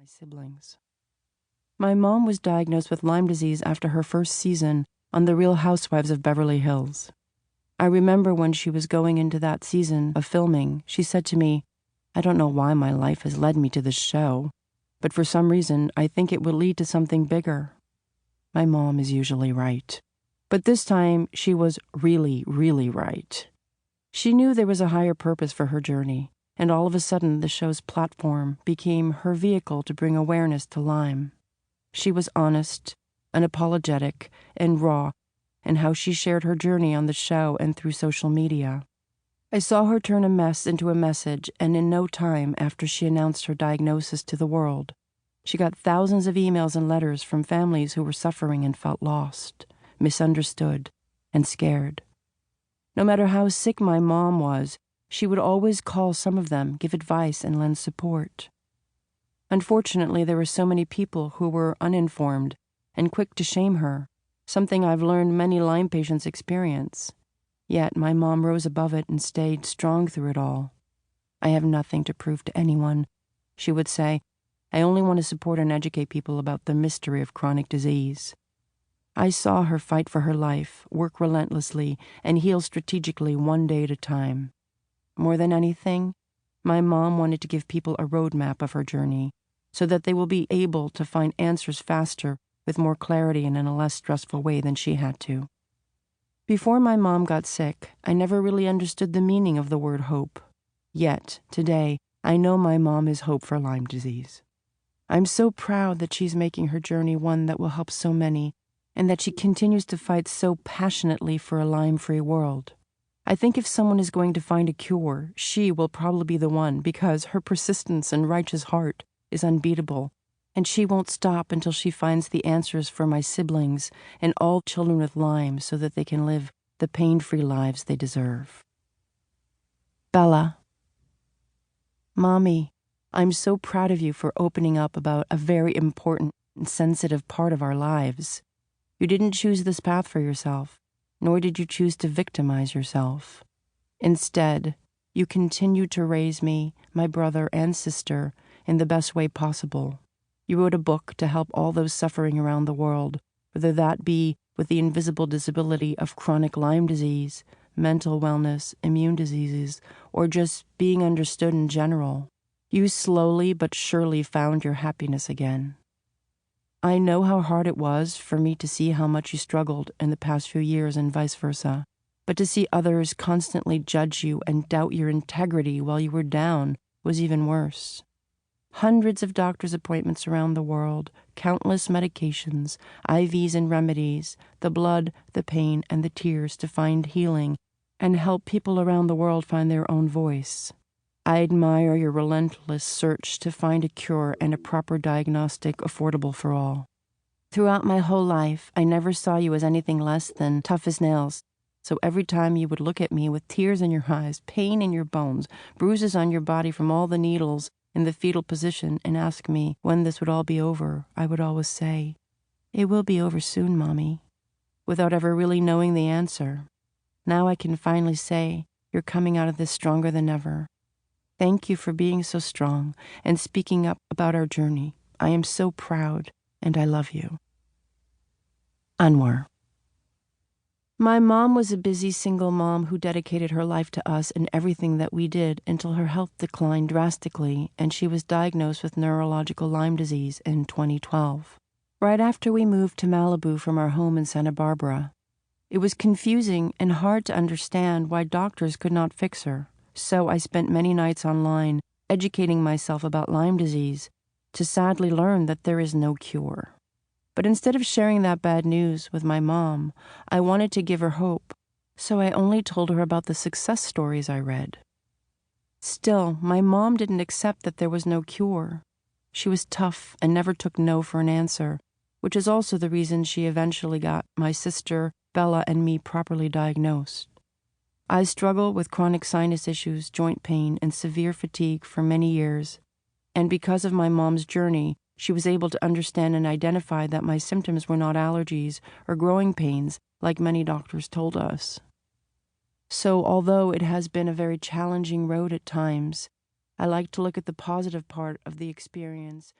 siblings. My mom was diagnosed with Lyme disease after her first season on The Real Housewives of Beverly Hills. I remember when she was going into that season of filming, she said to me, "I don't know why my life has led me to this show, but for some reason I think it will lead to something bigger." My mom is usually right. But this time she was really, really right. She knew there was a higher purpose for her journey, and all of a sudden the show's platform became her vehicle to bring awareness to Lyme. She was honest, unapologetic, and raw in how she shared her journey on the show and through social media. I saw her turn a mess into a message, and in no time after she announced her diagnosis to the world, she got thousands of emails and letters from families who were suffering and felt lost, misunderstood, and scared. No matter how sick my mom was, she would always call some of them, give advice, and lend support. Unfortunately, there were so many people who were uninformed and quick to shame her, something I've learned many Lyme patients experience. Yet my mom rose above it and stayed strong through it all. "I have nothing to prove to anyone," she would say. "I only want to support and educate people about the mystery of chronic disease." I saw her fight for her life, work relentlessly, and heal strategically one day at a time. More than anything, my mom wanted to give people a roadmap of her journey so that they will be able to find answers faster, with more clarity and in a less stressful way than she had to. Before my mom got sick, I never really understood the meaning of the word hope. Yet, today, I know my mom is hope for Lyme disease. I'm so proud that she's making her journey one that will help so many, and that she continues to fight so passionately for a Lyme-free world. I think if someone is going to find a cure, she will probably be the one, because her persistence and righteous heart is unbeatable, and she won't stop until she finds the answers for my siblings and all children with Lyme so that they can live the pain-free lives they deserve. Bella. Mommy, I'm so proud of you for opening up about a very important and sensitive part of our lives. You didn't choose this path for yourself, nor did you choose to victimize yourself. Instead, you continued to raise me, my brother, and sister in the best way possible. You wrote a book to help all those suffering around the world, whether that be with the invisible disability of chronic Lyme disease, mental wellness, immune diseases, or just being understood in general. You slowly but surely found your happiness again. I know how hard it was for me to see how much you struggled in the past few years and vice versa, but to see others constantly judge you and doubt your integrity while you were down was even worse. Hundreds of doctor's appointments around the world, countless medications, IVs and remedies, the blood, the pain, and the tears to find healing and help people around the world find their own voice. I admire your relentless search to find a cure and a proper diagnostic affordable for all. Throughout my whole life, I never saw you as anything less than tough as nails. So every time you would look at me with tears in your eyes, pain in your bones, bruises on your body from all the needles in the fetal position, and ask me when this would all be over, I would always say, "It will be over soon, Mommy," without ever really knowing the answer. Now I can finally say, you're coming out of this stronger than ever. Thank you for being so strong and speaking up about our journey. I am so proud, and I love you. Anwar. My mom was a busy single mom who dedicated her life to us and everything that we did until her health declined drastically and she was diagnosed with neurological Lyme disease in 2012, right after we moved to Malibu from our home in Santa Barbara. It was confusing and hard to understand why doctors could not fix her. So I spent many nights online educating myself about Lyme disease to sadly learn that there is no cure. But instead of sharing that bad news with my mom, I wanted to give her hope, so I only told her about the success stories I read. Still, my mom didn't accept that there was no cure. She was tough and never took no for an answer, which is also the reason she eventually got my sister, Bella, and me properly diagnosed. I struggled with chronic sinus issues, joint pain, and severe fatigue for many years, and because of my mom's journey, she was able to understand and identify that my symptoms were not allergies or growing pains like many doctors told us. So although it has been a very challenging road at times, I like to look at the positive part of the experience